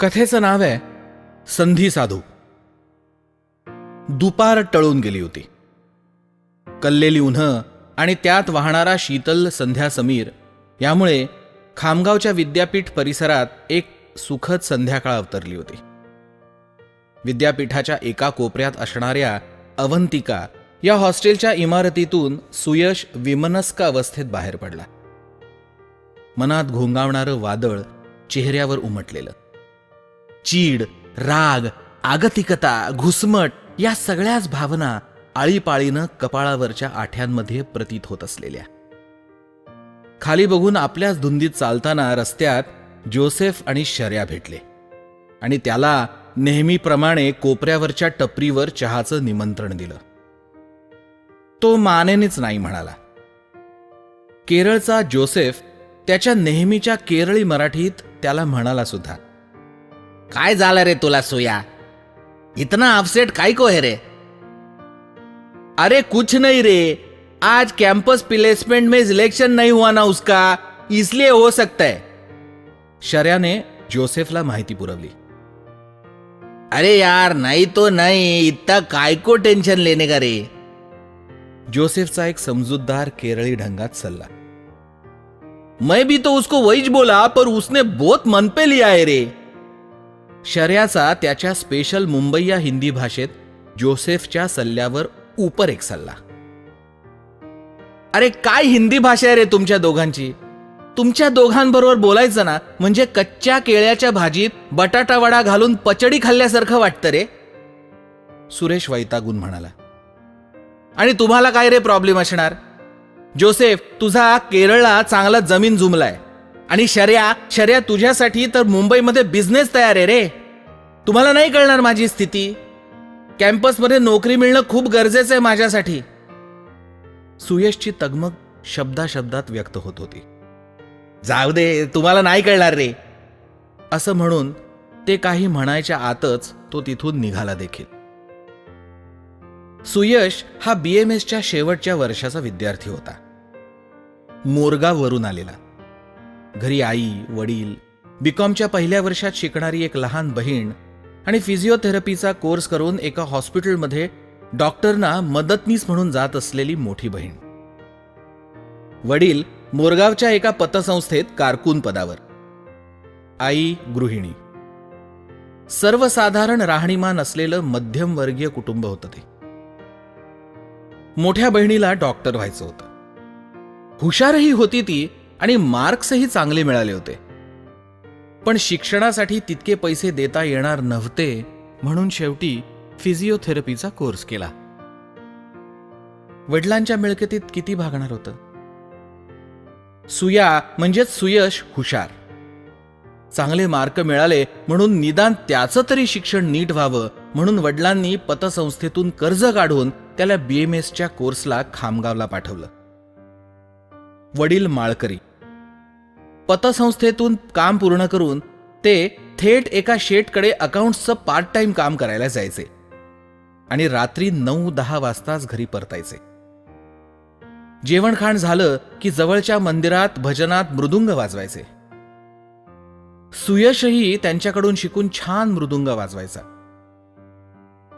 कथेचं नाव आहे संधी साधू. दुपार टळून गेली होती. कल्लेली उन्हं आणि त्यात वाहणारा शीतल संध्या समीर यामुळे खामगावच्या विद्यापीठ परिसरात एक सुखद संध्याकाळ अवतरली होती. विद्यापीठाच्या एका कोपऱ्यात असणाऱ्या अवंतिका या हॉस्टेलच्या इमारतीतून सुयश विमनस्क अवस्थेत बाहेर पडला. मनात घोंगावणारं वादळ चेहऱ्यावर उमटलेलं. चीड, राग, आगतिकता, घुसमट या सगळ्याच भावना आळीपाळीनं कपाळावरच्या आठ्यांमध्ये प्रतीत होत असलेल्या. खाली बघून आपल्याच धुंदीत चालताना रस्त्यात जोसेफ आणि शर्या भेटले आणि त्याला नेहमीप्रमाणे कोपऱ्यावरच्या टपरीवर चहाचं निमंत्रण दिलं. तो मानेनेच नाही म्हणाला. केरळचा जोसेफ त्याच्या नेहमीच्या केरळी मराठीत त्याला म्हणाला सुद्धा, काय झालं रे तुला सोया? इतना अपसेट काय को है रे? अरे कुछ नहीं रे, आज कैंपस प्लेसमेंट में सिलेक्शन नहीं हुआ ना उसका, इसलिए हो सकता है. शर्याने जोसेफला माहिती पुरवली. अरे यार नहीं तो नहीं, इतना काय को टेंशन लेने का रे? जोसेफचा एक समजूतदार केरळी ढंगात सल्ला. मैं भी तो उसको वहीच बोला, पर उसने बहुत मन पे लिया है रे. शर्याचा त्याच्या स्पेशल मुंबई या हिंदी भाषेत जोसेफच्या सल्ल्यावर ऊपर एक सल्ला. अरे काय हिंदी भाषा आहे रे तुमच्या दोघांची? तुमच्या दोघांबरोबर बोलायचं ना म्हणजे कच्च्या केळ्याच्या भाजीत बटाटा वडा घालून पचडी खाल्ल्यासारखं वाटतं रे. सुरेश वैतागून म्हणाला. आणि तुम्हाला काय रे प्रॉब्लेम असणार? जोसेफ, तुझा केरळला चांगला जमीन जुमलाय आणि शर्या तुझ्यासाठी तर मुंबईमध्ये बिझनेस तयार आहे रे. तुम्हाला नाही कळणार माझी स्थिती. कॅम्पसमध्ये नोकरी मिळणं खूप गरजेचं आहे माझ्यासाठी. सुयशची तगमग शब्दाशब्दात व्यक्त होत होती. जाऊ दे, तुम्हाला नाही कळणार रे, असं म्हणून ते काही म्हणायच्या आतच तो तिथून निघाला देखील. सुयश हा BMSच्या शेवटच्या वर्षाचा विद्यार्थी होता. मोरगाववरून आलेला. घरी आई, वडील, बीकॉमच्या पहिल्या वर्षात शिकणारी एक लहान बहीण आणि फिजिओथेरपीचा कोर्स करून एका हॉस्पिटलमध्ये डॉक्टरना मदतनीस म्हणून जात असलेली मोठी बहीण. वडील मोरगावच्या एका पतसंस्थेत कारकून पदावर. आई गृहिणी. सर्वसाधारण राहणीमान असलेलं मध्यमवर्गीय कुटुंब होतं ते. मोठ्या बहिणीला डॉक्टर व्हायचं होतं. हुशारही होती ती आणि मार्क्सही चांगले मिळाले होते. पण शिक्षणासाठी तितके पैसे देता येणार नव्हते म्हणून शेवटी फिजिओथेरपीचा कोर्स केला. वडिलांच्या मिळकतीत किती भागणार होतं? सुया म्हणजेच सुयश हुशार. चांगले मार्क मिळाले म्हणून निदान त्याचं तरी शिक्षण नीट व्हावं म्हणून वडिलांनी पतसंस्थेतून कर्ज काढून त्याला BMSच्या कोर्सला खामगावला पाठवलं. वडील माळकरी. पतसंस्थेतून काम पूर्ण करून ते थेट एका शेटकडे अकाउंट्सचं पार्ट टाइम काम करायला जायचे आणि रात्री 9-10 वाजताच घरी परतायचे. जेवणखाण झालं की जवळच्या मंदिरात भजनात मृदुंग वाजवायचे. सुयशही त्यांच्याकडून शिकून छान मृदुंग वाजवायचा.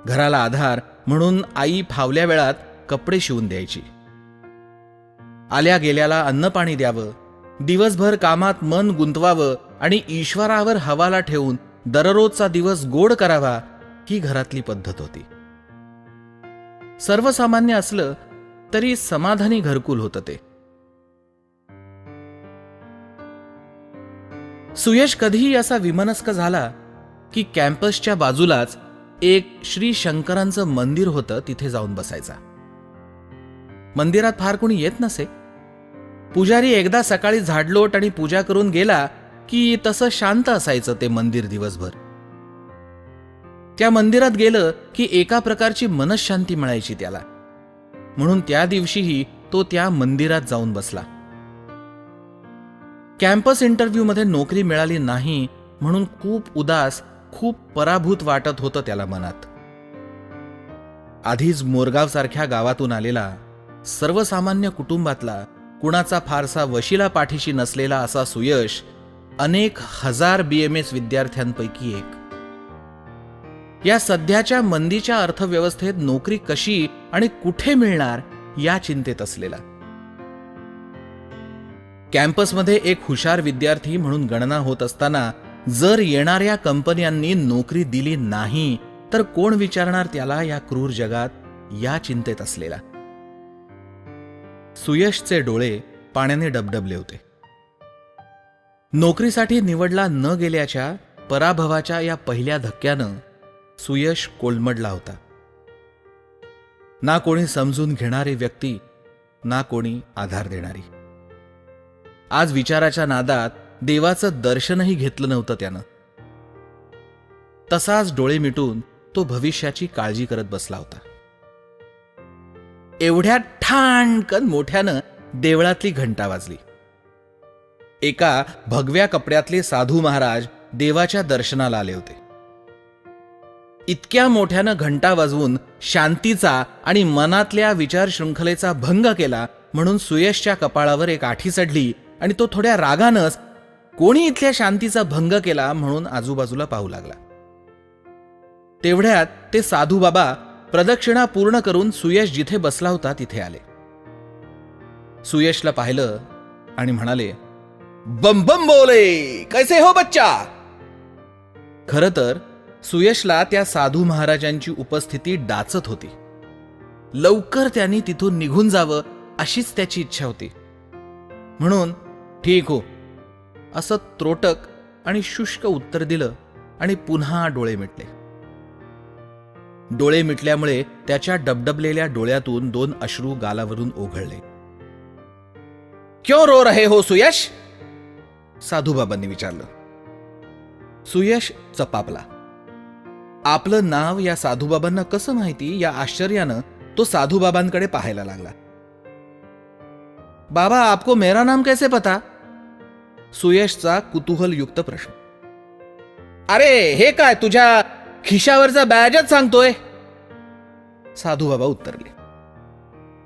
घराला आधार म्हणून आई फावल्या वेळात कपडे शिवून द्यायची. आल्या गेल्याला अन्नपाणी द्यावं, दिवसभर कामात मन गुंतवावं आणि ईश्वरावर हवाला ठेवून दररोजचा दिवस गोड करावा ही घरातली पद्धत होती. सर्वसामान्य असलं तरी समाधानी घरकुल होतं ते. सुयश कधीही असा विमनस्क झाला की कॅम्पसच्या बाजूलाच एक श्री शंकरांचं मंदिर होतं, तिथे जाऊन बसायचा. मंदिरात फार कोणी येत नसे. पुजारी एकदा सकाळी झाडलोट आणि पूजा करून गेला की तसं शांत असायचं ते मंदिर दिवसभर. त्या मंदिरात गेलं की एका प्रकारची मनशांती मिळायची त्याला. म्हणून त्या दिवशीही तो त्या मंदिरात जाऊन बसला. कॅम्पस इंटरव्ह्यूमध्ये नोकरी मिळाली नाही म्हणून खूप उदास, खूप पराभूत वाटत होतं त्याला मनात. आधीच मोरगावसारख्या गावातून आलेला, सर्वसामान्य कुटुंबातला, कुणाचा फारसा वशिला पाठीशी नसलेला असा सुयश अनेक हजार BMS विद्यार्थ्यांपैकी एक. या सध्याच्या मंदीच्या अर्थव्यवस्थेत नोकरी कशी आणि कुठे मिळणार या चिंतेत असलेला. कॅम्पसमध्ये एक हुशार विद्यार्थी म्हणून गणना होत असताना जर येणाऱ्या कंपन्यांनी नोकरी दिली नाही तर कोण विचारणार त्याला या क्रूर जगात या चिंतेत असलेला. सुयशचे डोळे पाण्याने डबडबले होते. नोकरीसाठी निवडला न गेल्याच्या पराभवाच्या या पहिल्या धक्क्यानं सुयश कोलमडला होता. ना कोणी समजून घेणारी व्यक्ती, ना कोणी आधार देणारी. आज विचाराच्या नादात देवाचं दर्शनही घेतलं नव्हतं त्यानं. तसाच डोळे मिटून तो भविष्याची काळजी करत बसला होता. एवढ्या ठाणकन मोठ्यानं देवळातली घंटा वाजली. एका भगव्या कपड्यातले साधू महाराज देवाच्या दर्शनाला आले होते. इतक्या मोठ्यानं घंटा वाजवून शांतीचा आणि मनातल्या विचार शृंखलेचा भंग केला म्हणून सुयशच्या कपाळावर एक आठी चढली आणि तो थोड्या रागानंच कोणी इथल्या शांतीचा भंग केला म्हणून आजूबाजूला पाहू लागला. तेवढ्यात ते साधू बाबा प्रदक्षिणा पूर्ण करून सुयश जिथे बसला होता तिथे आले. सुयशला पाहिलं आणि म्हणाले, बम बम बोले, कैसे हो बच्चा. खरं तर सुयशला त्या साधू महाराजांची उपस्थिती डाचत होती. लवकर त्यांनी तिथून निघून जावं अशीच त्याची इच्छा होती. म्हणून ठीक हो असं त्रोटक आणि शुष्क उत्तर दिलं आणि पुन्हा डोळे मिटले. डोळे मिटल्यामुळे त्याच्या डबडबलेल्या डोळ्यातून 2 अश्रू गालावरून ओघळले. क्यों रो रहे हो सुयश. साधूबाबांनी विचारलं. सुयश चपापला. आपलं नाव या साधूबाबांना कसं माहिती या आश्चर्यानं तो साधूबाबांकडे पाहायला लागला. बाबा आपको मेरा नाम कैसे पता. सुयशचा कुतूहलयुक्त प्रश्न. अरे हे काय तुझ्या खिशावरचा बॅजच सांगतोय. साधूबाबा उत्तरले.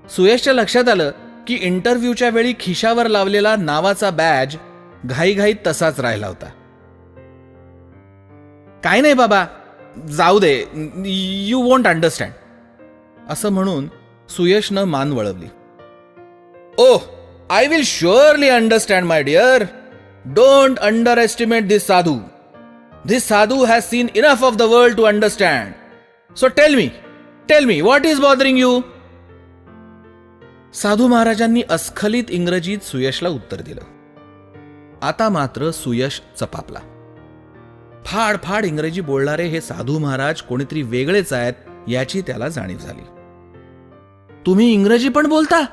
सुयशच्या लक्षात आलं की इंटरव्ह्यूच्या वेळी खिशावर लावलेला नावाचा बॅज घाईघाईत तसाच राहिला होता. काय नाही बाबा, जाऊ दे, यू वोंट अंडरस्टँड असं म्हणून सुयशनं मान वळवली. Oh, I will surely understand my dear. Don't underestimate this sadhu. This sadhu has seen enough of the world to understand. So tell me, what is bothering you? साधू महाराजांनी अस्खलित इंग्रजीत सुयशला उत्तर दिलं. आता मात्र सुयश चपापला. फाड इंग्रजी बोलणारे हे साधू महाराज कोणीतरी वेगळेच आहेत याची त्याला जाणीव झाली. तुम्ही इंग्रजी पण बोलता.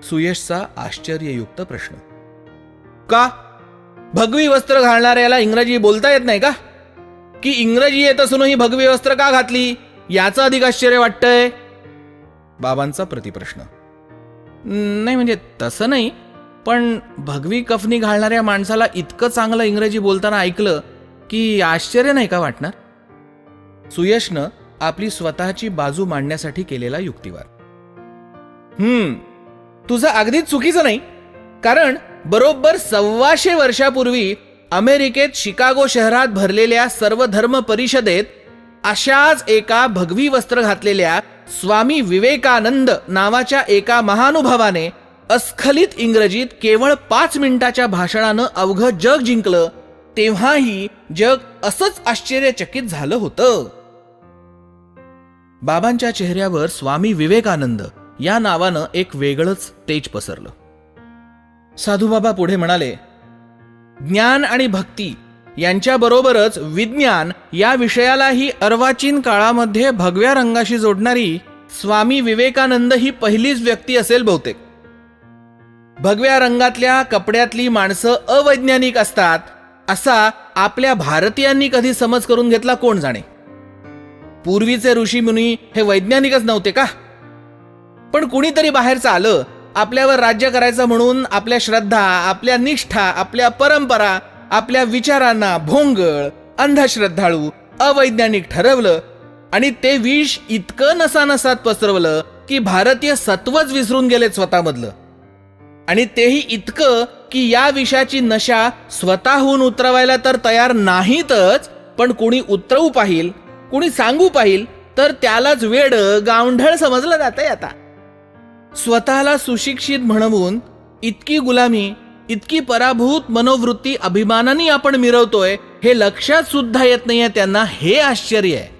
सुयशचा आश्चर्ययुक्त प्रश्न. का भगवी वस्त्र घालणाऱ्याला इंग्रजी बोलता येत नाही का. की इंग्रजी येत असूनही भगवी वस्त्र का घातली याचं अधिक आश्चर्य वाटतंय. बाबांचा प्रतिप्रश्न. नाही म्हणजे तसं नाही, पण भगवी कफनी घालणाऱ्या माणसाला इतकं चांगलं इंग्रजी बोलताना ऐकलं की आश्चर्य नाही का वाटणार. सुयशनं आपली स्वतःची बाजू मांडण्यासाठी केलेला युक्तिवाद. तुझं अगदीच चुकीचं नाही. कारण बरोबर 125 वर्षापूर्वी अमेरिकेत शिकागो शहरात भरलेल्या सर्वधर्म परिषदेत अशाच एका भगवी वस्त्र घातलेल्या स्वामी विवेकानंद नावाच्या एका महानुभावाने अस्खलित इंग्रजीत केवळ 5 मिनिटाच्या भाषणानं अवघं जग जिंकलं. तेव्हाही जग असंच आश्चर्यचकित झालं होतं. बाबांच्या चेहऱ्यावर स्वामी विवेकानंद या नावानं एक वेगळंच तेज पसरलं. साधूबाबा पुढे म्हणाले, ज्ञान आणि भक्ती यांच्याबरोबरच विज्ञान या विषयालाही अर्वाचीन काळामध्ये भगव्या रंगाशी जोडणारी स्वामी विवेकानंद ही पहिलीच व्यक्ती असेल बहुतेक. भगव्या रंगातल्या कपड्यातली माणसं अवैज्ञानिक असतात असा आपल्या भारतीयांनी कधी समज करून घेतला कोण जाणे. पूर्वीचे ऋषी मुनी हे वैज्ञानिकच नव्हते का. पण कुणीतरी बाहेरचं आलं आपल्यावर राज्य करायचं म्हणून आपल्या श्रद्धा, आपल्या निष्ठा, आपल्या परंपरा, आपल्या विचारांना भोंगळ, अंधश्रद्धाळू, अवैज्ञानिक ठरवलं आणि ते विष इतकं नसानसात पसरवलं की भारतीय सत्वच विसरून गेलेत स्वतःमधलं. आणि तेही इतकं की या विषाची नशा स्वतःहून उतरवायला तर तयार नाहीतच, पण कुणी उतरवू पाहिल, कुणी सांगू पाहिल तर त्यालाच वेड गावंढळ समजलं जातंय. आता स्वतःला सुशिक्षित म्हणवून इतकी गुलामी, इतकी पराभूत मनोवृत्ती अभिमानाने आपण मिरवतोय हे लक्षात सुद्धा येत नाहीये त्यांना. हे आश्चर्य आहे.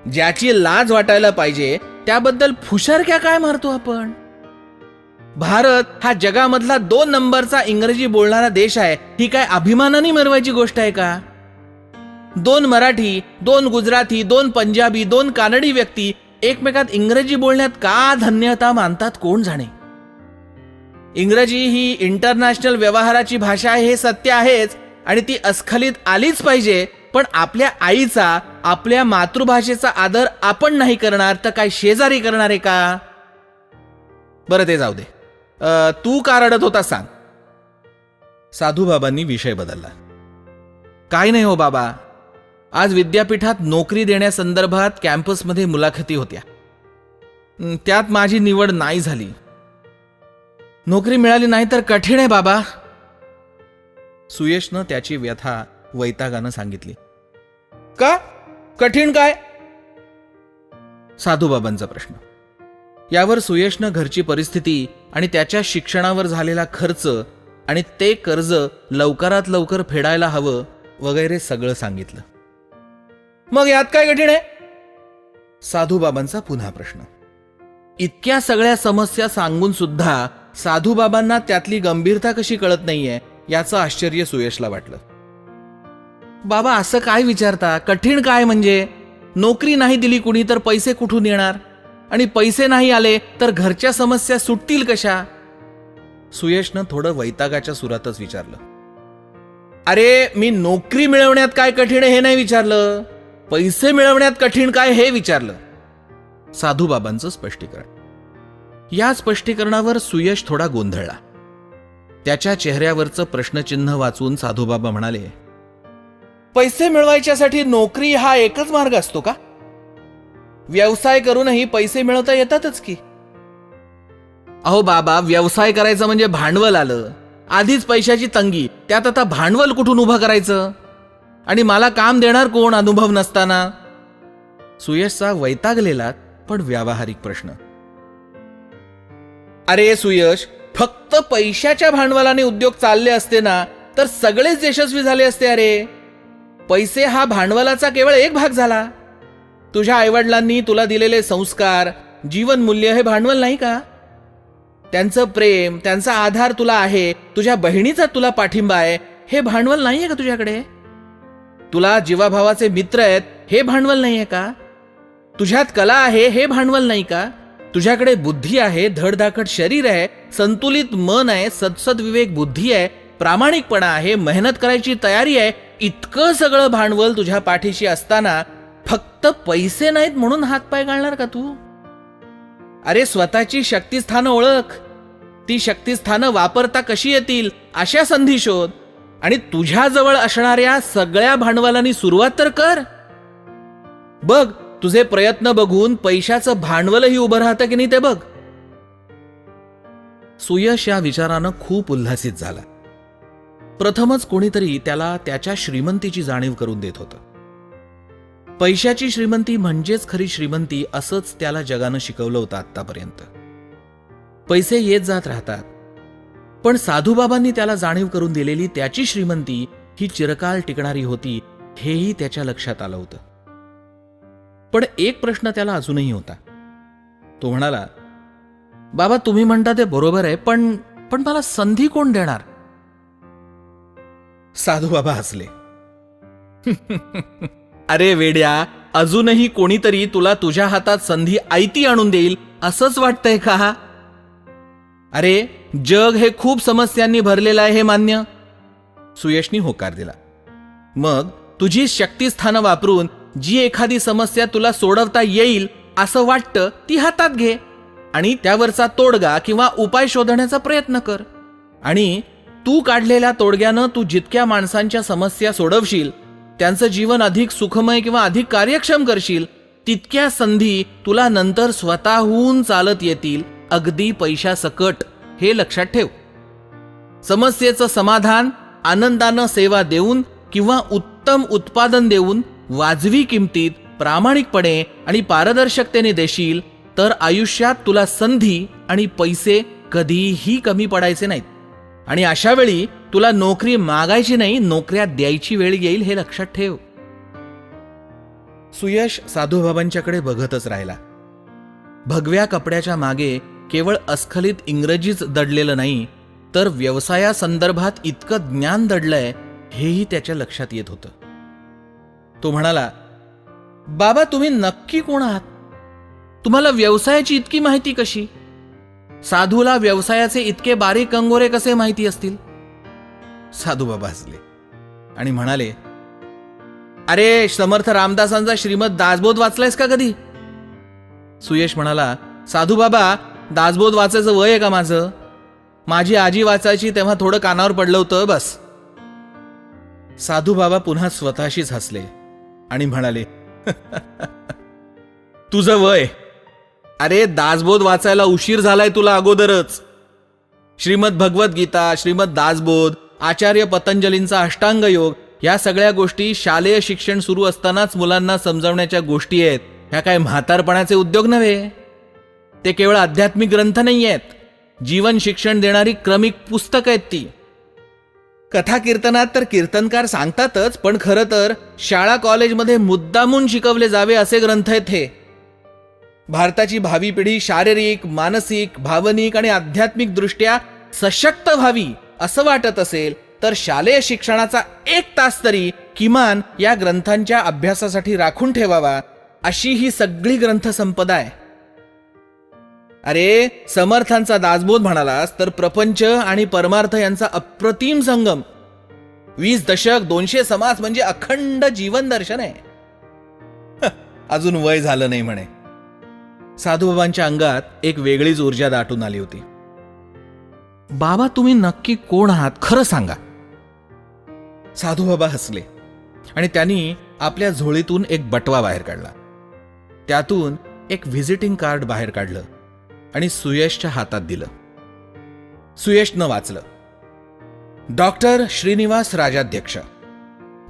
ज्याची लाज वाटायला पाहिजे त्याबद्दल फुशारक्या काय मारतो आपण. भारत हा जगामधला 2 नंबरचा इंग्रजी बोलणारा देश आहे. ही काय अभिमानाने मिरवायची गोष्ट आहे का? 2 मराठी, 2 गुजराती, 2 पंजाबी, 2 कानडी व्यक्ती एकमेकात इंग्रजी बोलण्यात का धन्यता मानतात कोण जाणे. इंग्रजी ही इंटरनॅशनल व्यवहाराची भाषा आहे हे सत्य आहेच, आणि ती अस्खलित आलीच पाहिजे. पण आपल्या आईचा, आपल्या मातृभाषेचा आदर आपण नाही करणार तर काय शेजारी करणार आहे का? बरं ते जाऊ दे. तू का रडत होता सांग. साधूबाबांनी विषय बदलला. काय नाही हो बाबा, आज विद्यापीठात नोकरी देण्यासंदर्भात कॅम्पसमध्ये मुलाखती होत्या. त्यात माझी निवड नाही झाली. नोकरी मिळाली नाही तर कठीण आहे बाबा. सुयशनं त्याची व्यथा वैतागानं सांगितली. का कठीण काय? साधूबाबांचा प्रश्न. यावर सुयशनं घरची परिस्थिती आणि त्याच्या शिक्षणावर झालेला खर्च आणि ते कर्ज लवकरात लवकर फेडायला हवं वगैरे सगळं सांगितलं. मग यात काय कठीण आहे? साधूबाबांचा पुन्हा प्रश्न. इतक्या सगळ्या समस्या सांगून सुद्धा साधूबाबांना त्यातली गंभीरता कशी कळत नाहीये याचं आश्चर्य सुयशला वाटलं. बाबा असं काय विचारता? कठीण काय म्हणजे? नोकरी नाही दिली कुणी तर पैसे कुठून येणार? आणि पैसे नाही आले तर घरच्या समस्या सुटतील कशा? सुयशनं थोडं वैतागाच्या सुरातच विचारलं. अरे मी नोकरी मिळवण्यात काय कठीण हे नाही विचारलं, पैसे मिळवण्यात कठीण काय हे विचारलं. साधूबाबांचं स्पष्टीकरण. या स्पष्टीकरणावर सुयश थोडा गोंधळला. त्याच्या चेहऱ्यावरचं प्रश्नचिन्ह वाचून साधूबाबा म्हणाले, पैसे मिळवायच्यासाठी नोकरी हा एकच मार्ग असतो का? व्यवसाय करूनही पैसे मिळवता येतातच की. अहो बाबा, व्यवसाय करायचं म्हणजे भांडवल आलं. आधीच पैशाची तंगी, त्यात आता भांडवल कुठून उभं करायचं? आणि मला काम देणार कोण अनुभव नसताना? सुयशचा वैतागलेला पण व्यावहारिक प्रश्न. अरे सुयश, फक्त पैशाच्या भांडवलाने उद्योग चालले असते ना तर सगळेच यशस्वी झाले असते. अरे पैसे हा भांडवलाचा केवळ एक भाग झाला. तुझ्या आईवडिलांनी तुला दिलेले संस्कार, जीवनमूल्य हे भांडवल नाही का? त्यांचं प्रेम, त्यांचा आधार तुला आहे. तुझ्या बहिणीचा तुला पाठिंबा आहे, हे भांडवल नाहीये का तुझ्याकडे? तुला जीवाभावाचे मित्र आहेत, हे भांडवल नाहीये का? तुझ्यात कला आहे, हे भांडवल नाही का? तुझ्याकडे बुद्धी आहे, धडधाकट शरीर आहे, संतुलित मन आहे, सदसद्विवेक बुद्धी आहे, प्रामाणिकपणा आहे, मेहनत करायची तयारी आहे. इतकं सगळं भांडवल तुझ्या पाठीशी असताना फक्त पैसे नाहीत म्हणून हातपाय घालणार का तू? अरे स्वतःची शक्तिस्थानं ओळख. ती शक्तिस्थानं वापरता कशी येतील अशा संधी शोध. आणि तुझ्याजवळ असणाऱ्या सगळ्या भांडवलाने सुरुवात तर कर. बघ, तुझे प्रयत्न बघून पैशाचं भांडवलही उभं राहतं की नाही ते बघ. सुयश या विचारानं खूप उल्हासित झाला. प्रथमच कोणीतरी त्याला त्याच्या श्रीमंतीची जाणीव करून देत होतं. पैशाची श्रीमंती म्हणजेच खरी श्रीमंती असंच त्याला जगानं शिकवलं होतं आतापर्यंत. पैसे येत जात राहतात, पण साधूबाबांनी त्याला जाणीव करून दिलेली त्याची श्रीमंती ही चिरकाल टिकणारी होती हेही त्याच्या लक्षात आलं होतं. पण एक प्रश्न त्याला अजूनही होता. तो म्हणाला, बाबा तुम्ही म्हणता ते बरोबर आहे, पण मला संधी कोण देणार? साधूबाबा हसले. अरे वेड्या, अजूनही कोणीतरी तुला तुझ्या हातात संधी आयती आणून देईल असंच वाटतंय का? अरे जग हे खूप समस्यांनी भरलेलं आहे हे मान्य. सुयशनी होकार दिला. मग तुझी शक्तिस्थानं वापरून जी एखादी समस्या तुला सोडवता येईल असं वाटतं ती हातात घे आणि त्यावरचा तोडगा किंवा उपाय शोधण्याचा प्रयत्न कर. आणि तू काढलेल्या तोडग्यानं तू जितक्या माणसांच्या समस्या सोडवशील, त्यांचं जीवन अधिक सुखमय किंवा अधिक कार्यक्षम करशील, तितक्या संधी तुला नंतर स्वतःहून चालत येतील, अगदी पैशासकट. हे लक्षात ठेव. समस्येचं समाधान आनंदानं सेवा देऊन किंवा उत्तम उत्पादन देऊन वाजवी किमतीत प्रामाणिकपणे आणि पारदर्शकतेने देशील तर आयुष्यात तुला संधी आणि पैसे कधीही कमी पडायचे नाहीत. आणि अशा वेळी तुला नोकरी मागायची नाही, नोकऱ्या द्यायची वेळ येईल, हे लक्षात ठेव. सुयश साधूबाबांच्याकडे बघतच राहिला. भगव्या कपड्याच्या मागे केवळ अस्खलित इंग्रजीच दडलेलं नाही, तर व्यवसायासंदर्भात इतकं ज्ञान दडलंय हेही त्याच्या लक्षात येत होतं. तो म्हणाला, बाबा तुम्ही नक्की कोण आहात? तुम्हाला व्यवसायाची इतकी माहिती कशी? साधूला व्यवसायाचे इतके बारीक कंगोरे कसे माहिती असतील? साधूबाबा हसले आणि म्हणाले, अरे समर्थ रामदासांचा श्रीमद दासबोध वाचलायस का कधी? सुयश म्हणाला, साधूबाबा दासबोध वाचायचं वय आहे का माझं? माझी आजी वाचायची तेव्हा थोडं कानावर पडलं होतं बस. साधूबाबा पुन्हा स्वतःशीच हसले आणि म्हणाले, तुझं वय? अरे दासबोध वाचायला उशीर झालाय तुला अगोदरच. श्रीमद भगवद्गीता, श्रीमद दासबोध, आचार्य पतंजलींचा अष्टांग योग, या सगळ्या गोष्टी शालेय शिक्षण सुरू असतानाच मुलांना समजावण्याच्या गोष्टी आहेत. ह्या काय म्हातारपणाचे उद्योग नव्हे. ते केवळ आध्यात्मिक ग्रंथ नाही आहेत, जीवन शिक्षण देणारी क्रमिक पुस्तक आहेत ती. कथा कीर्तनात तर कीर्तनकार सांगतातच, पण खरं तर शाळा कॉलेजमध्ये मुद्दामून शिकवले जावे असे ग्रंथ आहेत हे. भारताची भावी पिढी शारीरिक, मानसिक, भावनिक आणि आध्यात्मिक दृष्ट्या सशक्त व्हावी असं वाटत असेल तर शालेय शिक्षणाचा 1 तास तरी किमान या ग्रंथांच्या अभ्यासासाठी राखून ठेवावा, अशी ही सगळी ग्रंथसंपदा आहे. अरे समर्थांचा दासबोध म्हणालास तर प्रपंच आणि परमार्थ यांचा अप्रतिम संगम. 20 दशक 200 समास म्हणजे अखंड जीवन दर्शन आहे. अजून वय झालं नाही म्हणे. साधूबाबांच्या अंगात एक वेगळीच ऊर्जा दाटून आली होती. बाबा तुम्ही नक्की कोण आहात खरं सांगा. साधूबाबा हसले आणि त्यांनी आपल्या झोळीतून एक बटवा बाहेर काढला. त्यातून एक व्हिजिटिंग कार्ड बाहेर काढलं आणि सुयशच्या हातात दिलं. सुयशनं वाचलं, doctor Shrinivas Rajadhyaksha,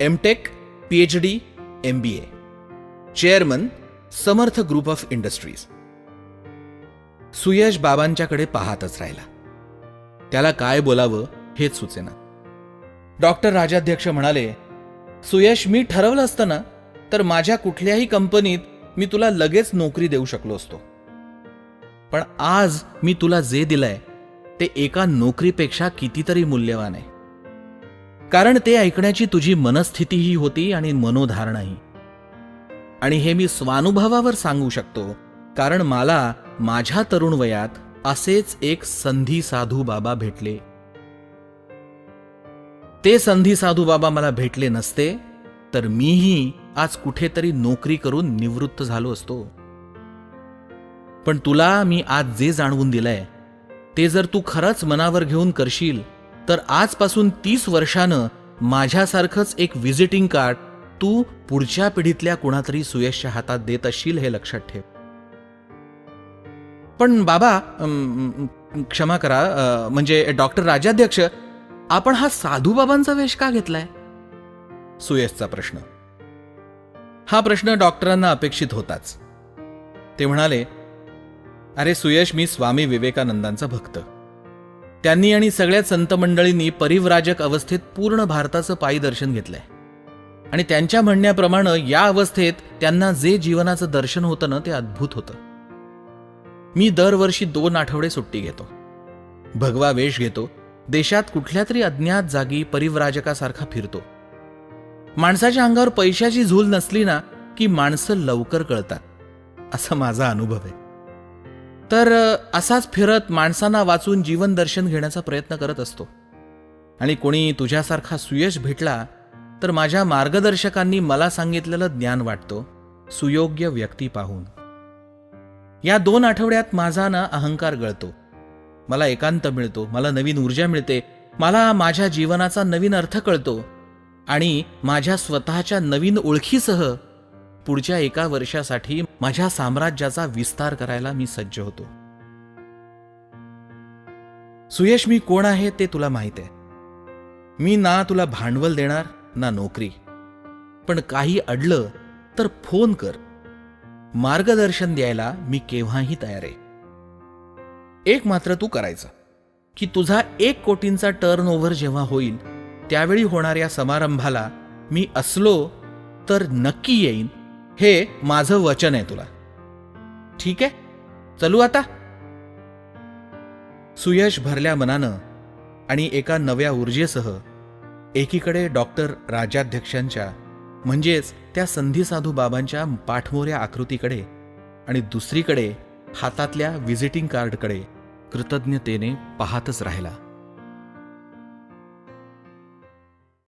MTech, PhD, MBA, chairman, Samarth group of industries. Suyash बाबांच्याकडे पाहतच राहिला. त्याला काय बोलावं हेच सुचेना. डॉक्टर राजाध्यक्ष म्हणाले, सुयश मी ठरवलं असतं ना तर माझ्या कुठल्याही कंपनीत मी तुला लगेच नोकरी देऊ शकलो असतो. पण आज मी तुला जे दिलंय ते एका नोकरीपेक्षा कितीतरी मूल्यवान आहे. कारण ते ऐकण्याची तुझी मनस्थितीही होती आणि मनोधारणाही. आणि हे मी स्वानुभवावर सांगू शकतो, कारण मला माझ्या तरुण वयात असेच एक संधी साधू बाबा भेटले. ते संधी साधू बाबा मला भेटले नसते तर मीही आज कुठेतरी नोकरी करून निवृत्त झालो असतो. पण तुला मी आज जे जाणवून दिलंय ते जर तू खरंच मनावर घेऊन करशील तर आजपासून 30 वर्षानं माझ्यासारखंच एक व्हिजिटिंग कार्ड तू पुढच्या पिढीतल्या कुणातरी सुयशच्या हातात देत असशील, हे लक्षात ठेव. पण बाबा क्षमा करा, म्हणजे डॉक्टर राजाध्यक्ष, आपण हा साधूबाबांचा वेश का घेतलाय? सुयशचा प्रश्न. हा प्रश्न डॉक्टरांना अपेक्षित होताच. ते म्हणाले, अरे सुयश, मी स्वामी विवेकानंदांचा भक्त. त्यांनी आणि सगळ्या संत मंडळींनी परिव्राजक अवस्थेत पूर्ण भारताचं पायी दर्शन घेतलंय. आणि त्यांच्या म्हणण्याप्रमाणे या अवस्थेत त्यांना जे जीवनाचं दर्शन होतं ना ते अद्भुत होतं. मी दरवर्षी 2 आठवडे सुट्टी घेतो, भगवा वेश घेतो, देशात कुठल्या तरी अज्ञात जागी परिव्राजकासारखा फिरतो. माणसाच्या अंगावर पैशाची झूल नसली ना की माणसं लवकर कळतात, असा माझा अनुभव आहे. तर असाच फिरत माणसांना वाचून जीवन दर्शन घेण्याचा प्रयत्न करत असतो. आणि कोणी तुझ्यासारखा सुयश भेटला तर माझ्या मार्गदर्शकांनी मला सांगितलेलं ज्ञान वाटतो, सुयोग्य व्यक्ती पाहून. या 2 आठवड्यात माझा ना अहंकार गळतो, मला एकांत मिळतो, मला नवीन ऊर्जा मिळते, मला माझ्या जीवनाचा नवीन अर्थ कळतो आणि माझ्या स्वतःच्या नवीन ओळखीसह पुढच्या 1 वर्षासाठी माझ्या साम्राज्याचा विस्तार करायला मी सज्ज होतो. सुयश, मी कोण आहे ते तुला माहित आहे. मी ना तुला भांडवल देणार ना नोकरी. पण काही अडलं तर फोन कर. मार्गदर्शन द्यायला मी केव्हाही तयार आहे. एक मात्र तू करायचं की तुझा 1 कोटींचा टर्नओव्हर जेव्हा होईल त्यावेळी होणाऱ्या समारंभाला मी असलो तर नक्की येईन, हे माझं वचन आहे तुला. ठीक आहे, चलू आता. सुयश भरल्या मनानं आणि एका नव्या ऊर्जेसह एकीकडे डॉक्टर राजाध्यक्षांच्या म्हणजेच त्या संधीसाधू बाबांच्या पाठमोऱ्या आकृतीकडे आणि दुसरीकडे हातातल्या व्हिजिटिंग कार्डकडे कृतज्ञतेने पाहतच राहिला.